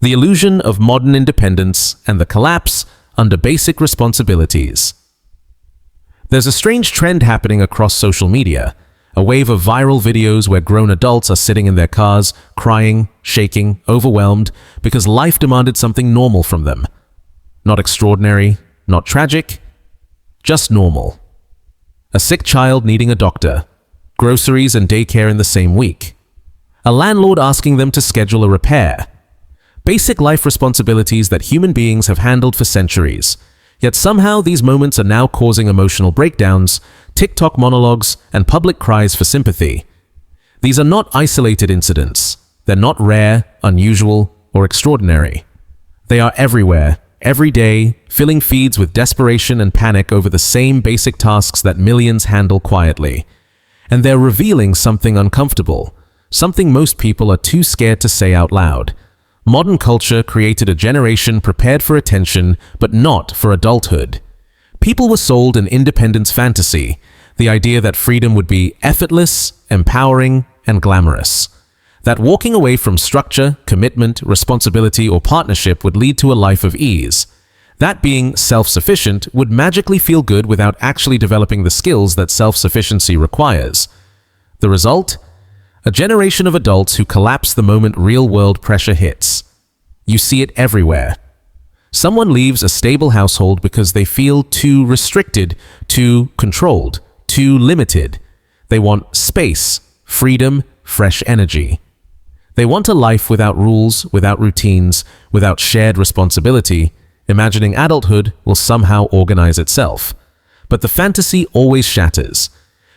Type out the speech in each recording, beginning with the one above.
The illusion of modern independence and the collapse under basic responsibilities. There's a strange trend happening across social media, a wave of viral videos where grown adults are sitting in their cars, crying, shaking, overwhelmed, because life demanded something normal from them. Not extraordinary, not tragic, just normal. A sick child needing a doctor, groceries and daycare in the same week. A landlord asking them to schedule a repair. Basic life responsibilities that human beings have handled for centuries. Yet somehow these moments are now causing emotional breakdowns, TikTok monologues, and public cries for sympathy. These are not isolated incidents. They're not rare, unusual, or extraordinary. They are everywhere, every day, filling feeds with desperation and panic over the same basic tasks that millions handle quietly. And they're revealing something uncomfortable, something most people are too scared to say out loud. Modern culture created a generation prepared for attention, but not for adulthood. People were sold an independence fantasy, the idea that freedom would be effortless, empowering, and glamorous. That walking away from structure, commitment, responsibility, or partnership would lead to a life of ease. That being self-sufficient would magically feel good without actually developing the skills that self-sufficiency requires. The result? A generation of adults who collapse the moment real-world pressure hits. You see it everywhere. Someone leaves a stable household because they feel too restricted, too controlled, too limited. They want space, freedom, fresh energy. They want a life without rules, without routines, without shared responsibility, imagining adulthood will somehow organize itself. But the fantasy always shatters.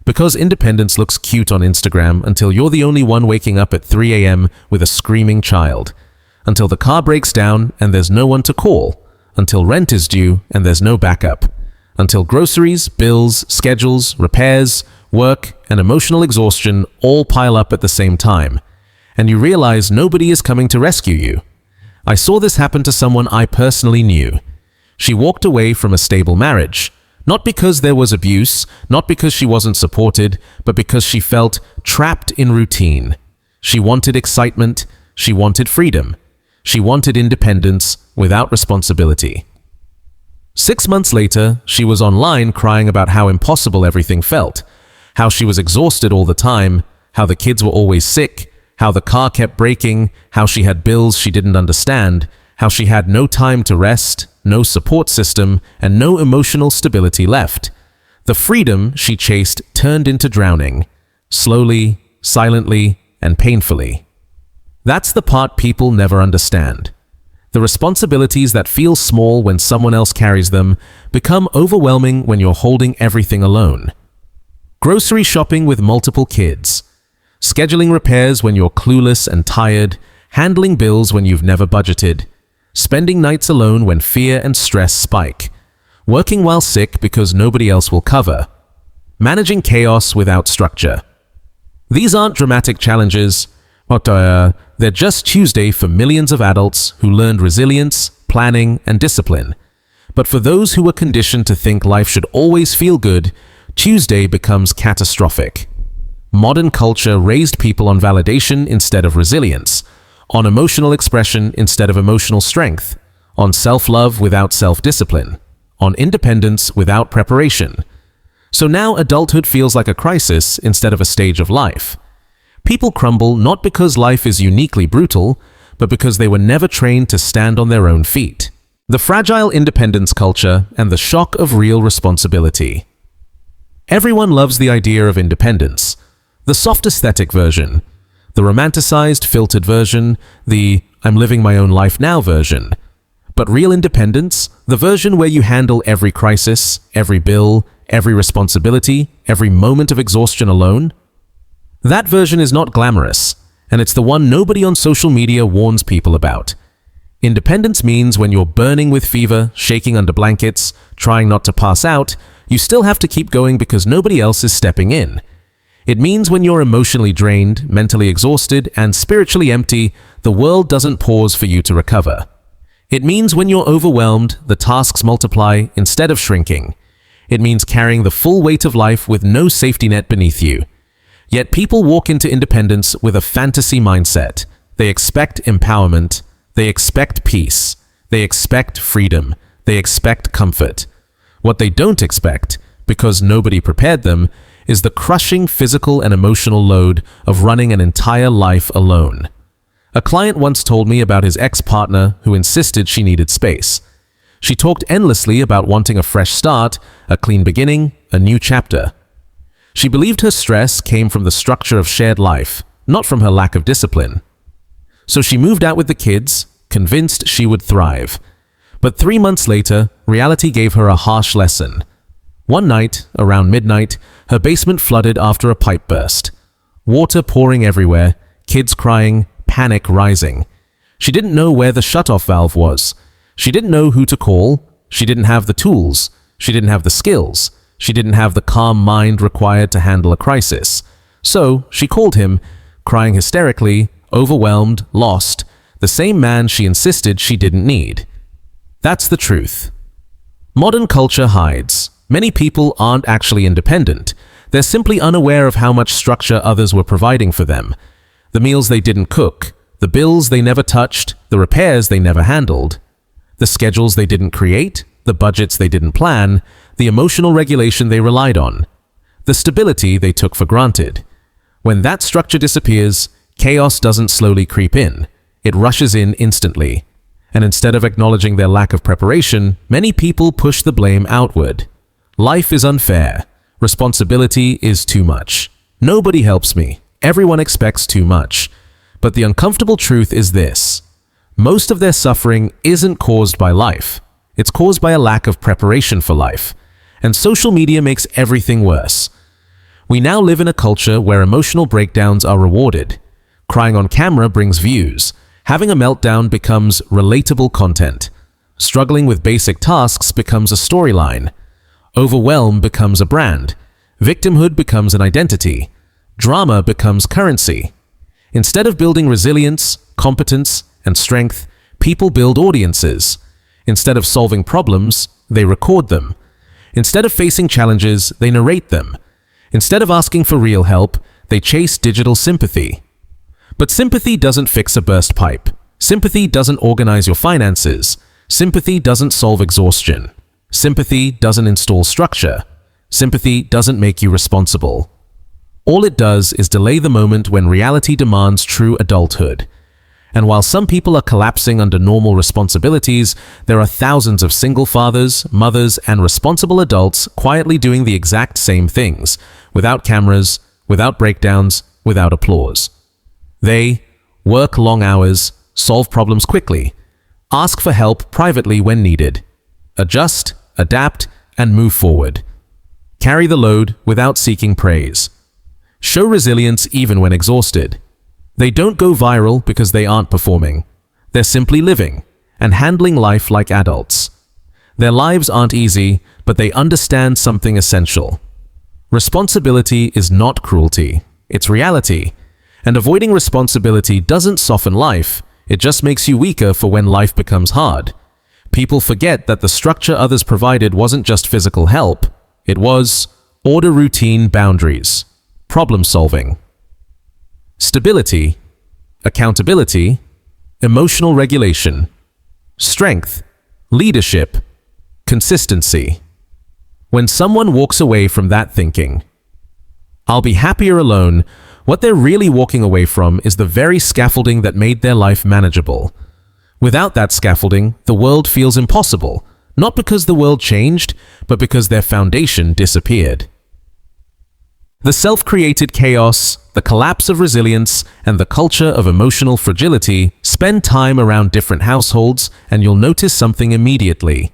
Because independence looks cute on Instagram until you're the only one waking up at 3 a.m. with a screaming child. Until the car breaks down and there's no one to call. Until rent is due and there's no backup. Until groceries, bills, schedules, repairs, work, and emotional exhaustion all pile up at the same time. And you realize nobody is coming to rescue you. I saw this happen to someone I personally knew. She walked away from a stable marriage. Not because there was abuse, not because she wasn't supported, but because she felt trapped in routine. She wanted excitement, she wanted freedom, she wanted independence without responsibility. 6 months later, she was online crying about how impossible everything felt, how she was exhausted all the time, how the kids were always sick, how the car kept breaking, how she had bills she didn't understand, how she had no time to rest, no support system, and no emotional stability left. The freedom she chased turned into drowning, slowly, silently, and painfully. That's the part people never understand. The responsibilities that feel small when someone else carries them become overwhelming when you're holding everything alone. Grocery shopping with multiple kids, scheduling repairs when you're clueless and tired, handling bills when you've never budgeted, spending nights alone when fear and stress spike, working while sick because nobody else will cover, managing chaos without structure. These aren't dramatic challenges, but they're just Tuesday for millions of adults who learned resilience, planning, and discipline. But for those who were conditioned to think life should always feel good, Tuesday becomes catastrophic. Modern culture raised people on validation instead of resilience, on emotional expression instead of emotional strength, on self-love without self-discipline, on independence without preparation. So now adulthood feels like a crisis instead of a stage of life. People crumble not because life is uniquely brutal, but because they were never trained to stand on their own feet. The fragile independence culture and the shock of real responsibility. Everyone loves the idea of independence, the soft aesthetic version, the romanticized, filtered version, the I'm living my own life now version. But real independence, the version where you handle every crisis, every bill, every responsibility, every moment of exhaustion alone, that version is not glamorous, and it's the one nobody on social media warns people about. Independence means when you're burning with fever, shaking under blankets, trying not to pass out, you still have to keep going because nobody else is stepping in. It means when you're emotionally drained, mentally exhausted, and spiritually empty, the world doesn't pause for you to recover. It means when you're overwhelmed, the tasks multiply instead of shrinking. It means carrying the full weight of life with no safety net beneath you. Yet people walk into independence with a fantasy mindset. They expect empowerment. They expect peace. They expect freedom. They expect comfort. What they don't expect, because nobody prepared them, is the crushing physical and emotional load of running an entire life alone. A client once told me about his ex-partner who insisted she needed space. She talked endlessly about wanting a fresh start, a clean beginning, a new chapter. She believed her stress came from the structure of shared life, not from her lack of discipline. So she moved out with the kids, convinced she would thrive. But 3 months later, reality gave her a harsh lesson. One night, around midnight, her basement flooded after a pipe burst. Water pouring everywhere, kids crying, panic rising. She didn't know where the shutoff valve was. She didn't know who to call. She didn't have the tools. She didn't have the skills. She didn't have the calm mind required to handle a crisis. So she called him, crying hysterically, overwhelmed, lost, the same man she insisted she didn't need. That's the truth. Modern culture hides. Many people aren't actually independent. They're simply unaware of how much structure others were providing for them. The meals they didn't cook, the bills they never touched, the repairs they never handled, the schedules they didn't create, the budgets they didn't plan, the emotional regulation they relied on, the stability they took for granted. When that structure disappears, chaos doesn't slowly creep in. It rushes in instantly. And instead of acknowledging their lack of preparation, many people push the blame outward. Life is unfair. Responsibility is too much. Nobody helps me. Everyone expects too much. But the uncomfortable truth is this. Most of their suffering isn't caused by life. It's caused by a lack of preparation for life. And social media makes everything worse. We now live in a culture where emotional breakdowns are rewarded. Crying on camera brings views. Having a meltdown becomes relatable content. Struggling with basic tasks becomes a storyline. Overwhelm becomes a brand. Victimhood becomes an identity. Drama becomes currency. Instead of building resilience, competence, and strength, people build audiences. Instead of solving problems, they record them. Instead of facing challenges, they narrate them. Instead of asking for real help, they chase digital sympathy. But sympathy doesn't fix a burst pipe. Sympathy doesn't organize your finances. Sympathy doesn't solve exhaustion. Sympathy doesn't install structure. Sympathy doesn't make you responsible. All it does is delay the moment when reality demands true adulthood. And while some people are collapsing under normal responsibilities, there are thousands of single fathers, mothers, and responsible adults quietly doing the exact same things, without cameras, without breakdowns, without applause. They work long hours, solve problems quickly, ask for help privately when needed, adjust, adapt, and move forward. Carry the load without seeking praise. Show resilience even when exhausted. They don't go viral because they aren't performing. They're simply living and handling life like adults. Their lives aren't easy, but they understand something essential. Responsibility is not cruelty, it's reality. And avoiding responsibility doesn't soften life, it just makes you weaker for when life becomes hard. People forget that the structure others provided wasn't just physical help, it was order, routine, boundaries, problem solving, stability, accountability, emotional regulation, strength, leadership, consistency. When someone walks away from that thinking, "I'll be happier alone," what they're really walking away from is the very scaffolding that made their life manageable. Without that scaffolding, the world feels impossible, not because the world changed, but because their foundation disappeared. The self-created chaos, the collapse of resilience, and the culture of emotional fragility. Spend time around different households and you'll notice something immediately.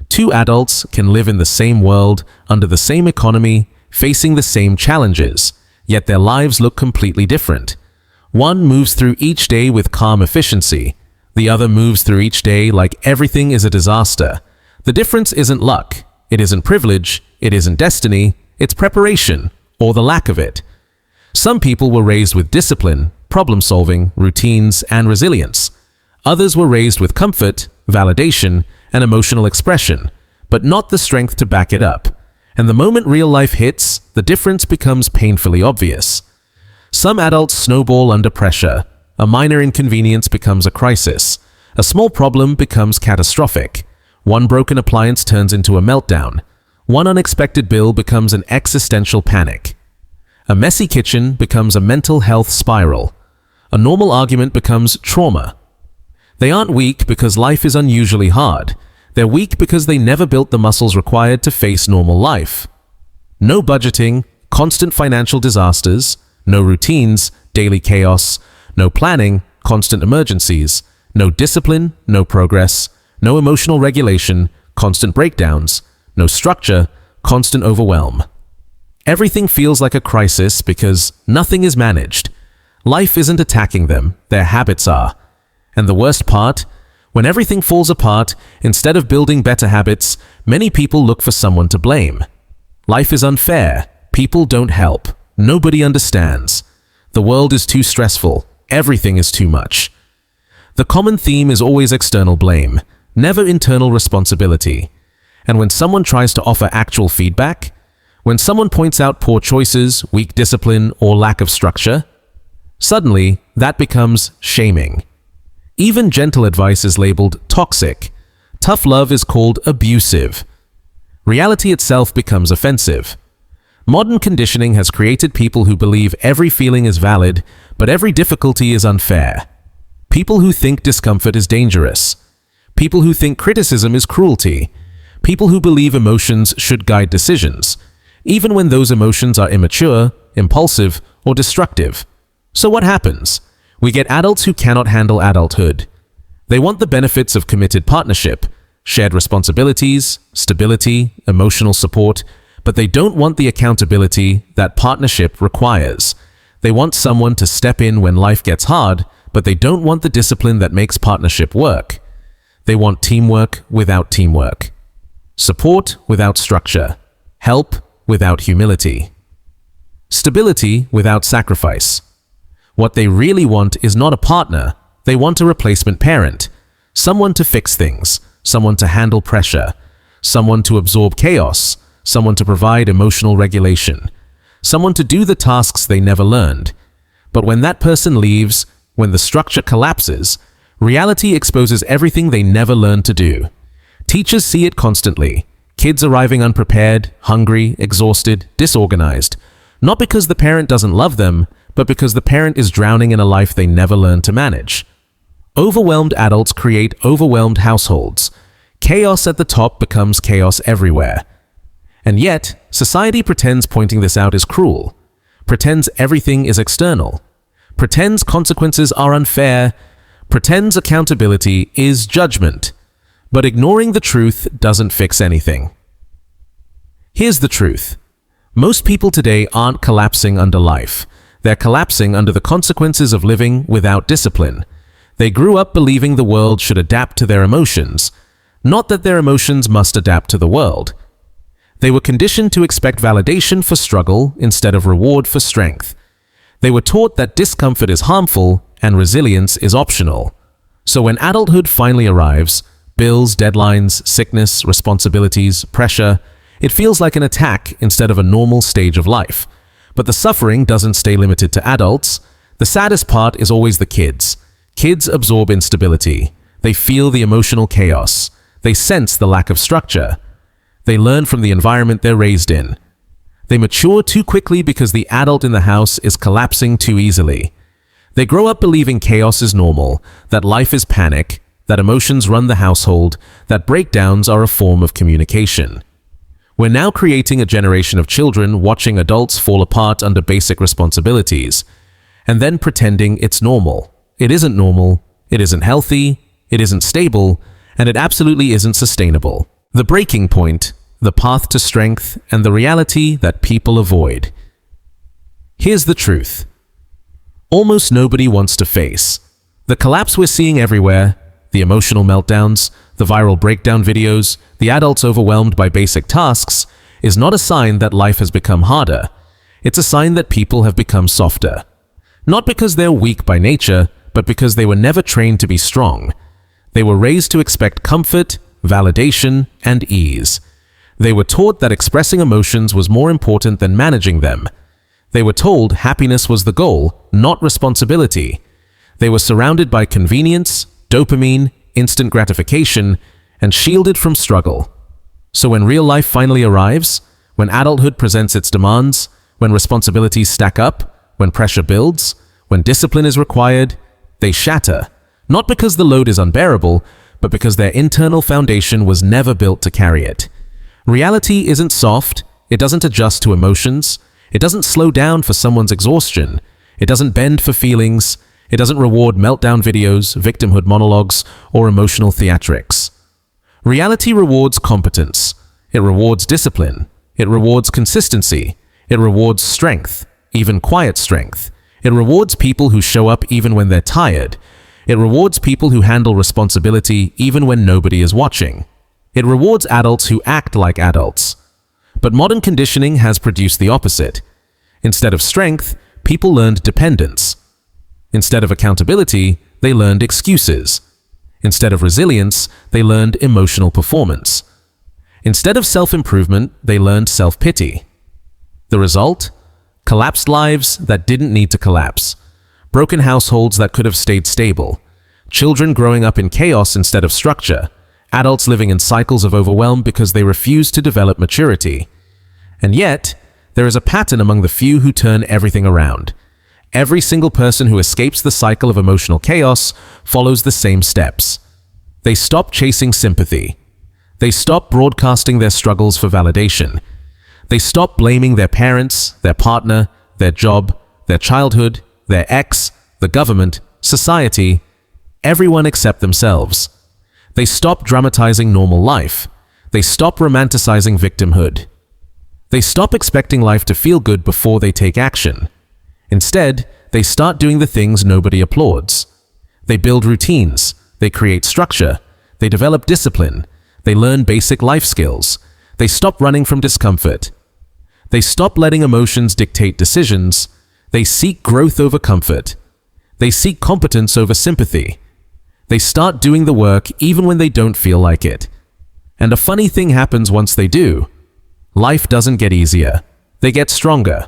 Two adults can live in the same world, under the same economy, facing the same challenges, yet their lives look completely different. One moves through each day with calm efficiency. The other moves through each day like everything is a disaster. The difference isn't luck, it isn't privilege, it isn't destiny, it's preparation, or the lack of it. Some people were raised with discipline, problem-solving, routines, and resilience. Others were raised with comfort, validation, and emotional expression, but not the strength to back it up. And the moment real life hits, the difference becomes painfully obvious. Some adults snowball under pressure. A minor inconvenience becomes a crisis. A small problem becomes catastrophic. One broken appliance turns into a meltdown. One unexpected bill becomes an existential panic. A messy kitchen becomes a mental health spiral. A normal argument becomes trauma. They aren't weak because life is unusually hard. They're weak because they never built the muscles required to face normal life. No budgeting, constant financial disasters, no routines, daily chaos, no planning, constant emergencies, no discipline, no progress, no emotional regulation, constant breakdowns, no structure, constant overwhelm. Everything feels like a crisis because nothing is managed. Life isn't attacking them, their habits are. And the worst part, when everything falls apart, instead of building better habits, many people look for someone to blame. Life is unfair. People don't help. Nobody understands. The world is too stressful. Everything is too much. The common theme is always external blame, never internal responsibility. And when someone tries to offer actual feedback, when someone points out poor choices, weak discipline, or lack of structure, suddenly that becomes shaming. Even gentle advice is labeled toxic. Tough love is called abusive. Reality itself becomes offensive. Modern conditioning has created people who believe every feeling is valid, but every difficulty is unfair. People who think discomfort is dangerous. People who think criticism is cruelty. People who believe emotions should guide decisions, even when those emotions are immature, impulsive, or destructive. So what happens? We get adults who cannot handle adulthood. They want the benefits of committed partnership, shared responsibilities, stability, emotional support, but they don't want the accountability that partnership requires. They want someone to step in when life gets hard, but they don't want the discipline that makes partnership work. They want teamwork without teamwork. Support without structure. Help without humility. Stability without sacrifice. What they really want is not a partner. They want a replacement parent. Someone to fix things. Someone to handle pressure. Someone to absorb chaos. Someone to provide emotional regulation. Someone to do the tasks they never learned. But when that person leaves, when the structure collapses, reality exposes everything they never learned to do. Teachers see it constantly. Kids arriving unprepared, hungry, exhausted, disorganized. Not because the parent doesn't love them, but because the parent is drowning in a life they never learned to manage. Overwhelmed adults create overwhelmed households. Chaos at the top becomes chaos everywhere. And yet, society pretends pointing this out is cruel, pretends everything is external, pretends consequences are unfair, pretends accountability is judgment. But ignoring the truth doesn't fix anything. Here's the truth. Most people today aren't collapsing under life. They're collapsing under the consequences of living without discipline. They grew up believing the world should adapt to their emotions, not that their emotions must adapt to the world. They were conditioned to expect validation for struggle instead of reward for strength. They were taught that discomfort is harmful and resilience is optional. So when adulthood finally arrives, bills, deadlines, sickness, responsibilities, pressure, it feels like an attack instead of a normal stage of life. But the suffering doesn't stay limited to adults. The saddest part is always the kids. Kids absorb instability. They feel the emotional chaos. They sense the lack of structure. They learn from the environment they're raised in. They mature too quickly because the adult in the house is collapsing too easily. They grow up believing chaos is normal, that life is panic, that emotions run the household, that breakdowns are a form of communication. We're now creating a generation of children watching adults fall apart under basic responsibilities, and then pretending it's normal. It isn't normal, it isn't healthy, it isn't stable, and it absolutely isn't sustainable. The breaking point, the path to strength, and the reality that people avoid. Here's the truth. Almost nobody wants to face the collapse we're seeing everywhere, the emotional meltdowns, the viral breakdown videos, the adults overwhelmed by basic tasks, is not a sign that life has become harder. It's a sign that people have become softer. Not because they're weak by nature, but because they were never trained to be strong. They were raised to expect comfort, validation, and ease. They were taught that expressing emotions was more important than managing them. They were told happiness was the goal, not responsibility. They were surrounded by convenience, dopamine, instant gratification, and shielded from struggle. So when real life finally arrives, when adulthood presents its demands, when responsibilities stack up, when pressure builds, when discipline is required, they shatter, not because the load is unbearable, but because their internal foundation was never built to carry it. Reality isn't soft, it doesn't adjust to emotions, it doesn't slow down for someone's exhaustion, it doesn't bend for feelings, it doesn't reward meltdown videos, victimhood monologues, or emotional theatrics. Reality rewards competence, it rewards discipline, it rewards consistency, it rewards strength, even quiet strength. It rewards people who show up even when they're tired. It rewards people who handle responsibility even when nobody is watching. It rewards adults who act like adults. But modern conditioning has produced the opposite. Instead of strength, people learned dependence. Instead of accountability, they learned excuses. Instead of resilience, they learned emotional performance. Instead of self-improvement, they learned self-pity. The result? Collapsed lives that didn't need to collapse. Broken households that could have stayed stable. Children growing up in chaos instead of structure. Adults living in cycles of overwhelm because they refuse to develop maturity. And yet, there is a pattern among the few who turn everything around. Every single person who escapes the cycle of emotional chaos follows the same steps. They stop chasing sympathy. They stop broadcasting their struggles for validation. They stop blaming their parents, their partner, their job, their childhood, their ex, the government, society, everyone except themselves. They stop dramatizing normal life. They stop romanticizing victimhood. They stop expecting life to feel good before they take action. Instead, they start doing the things nobody applauds. They build routines. They create structure. They develop discipline. They learn basic life skills. They stop running from discomfort. They stop letting emotions dictate decisions. They seek growth over comfort. They seek competence over sympathy. They start doing the work even when they don't feel like it. And a funny thing happens once they do. Life doesn't get easier. They get stronger.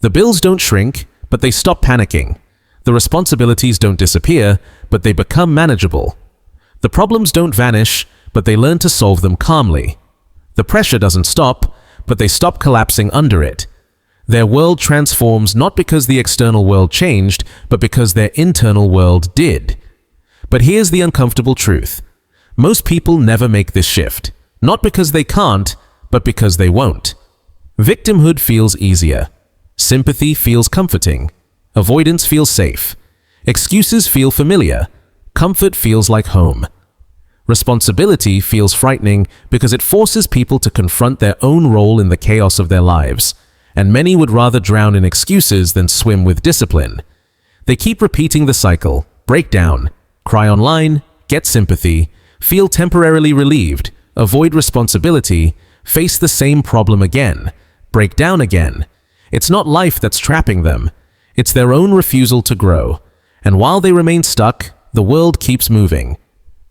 The bills don't shrink, but they stop panicking. The responsibilities don't disappear, but they become manageable. The problems don't vanish, but they learn to solve them calmly. The pressure doesn't stop, but they stop collapsing under it. Their world transforms not because the external world changed, but because their internal world did. But here's the uncomfortable truth. Most people never make this shift, not because they can't, but because they won't. Victimhood feels easier. Sympathy feels comforting. Avoidance feels safe. Excuses feel familiar. Comfort feels like home. Responsibility feels frightening because it forces people to confront their own role in the chaos of their lives, and many would rather drown in excuses than swim with discipline. They keep repeating the cycle: break down, cry online, get sympathy, feel temporarily relieved, avoid responsibility, face the same problem again, break down again. It's not life that's trapping them. It's their own refusal to grow. And while they remain stuck, the world keeps moving.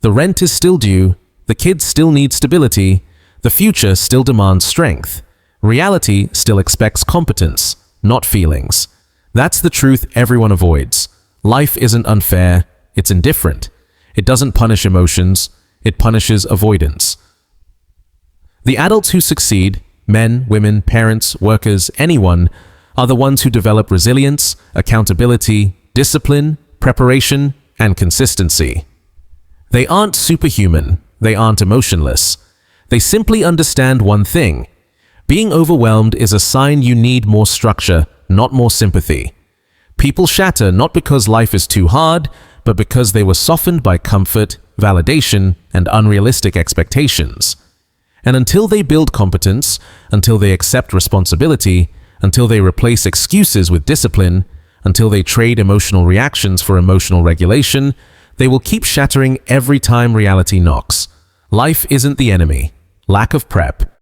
The rent is still due, the kids still need stability, the future still demands strength. Reality still expects competence, not feelings. That's the truth everyone avoids. Life isn't unfair, it's indifferent. It doesn't punish emotions, it punishes avoidance. The adults who succeed, men, women, parents, workers, anyone, are the ones who develop resilience, accountability, discipline, preparation, and consistency. They aren't superhuman, they aren't emotionless. They simply understand one thing. Being overwhelmed is a sign you need more structure, not more sympathy. People shatter not because life is too hard, but because they were softened by comfort, validation, and unrealistic expectations. And until they build competence, until they accept responsibility, until they replace excuses with discipline, until they trade emotional reactions for emotional regulation, they will keep shattering every time reality knocks. Life isn't the enemy. Lack of prep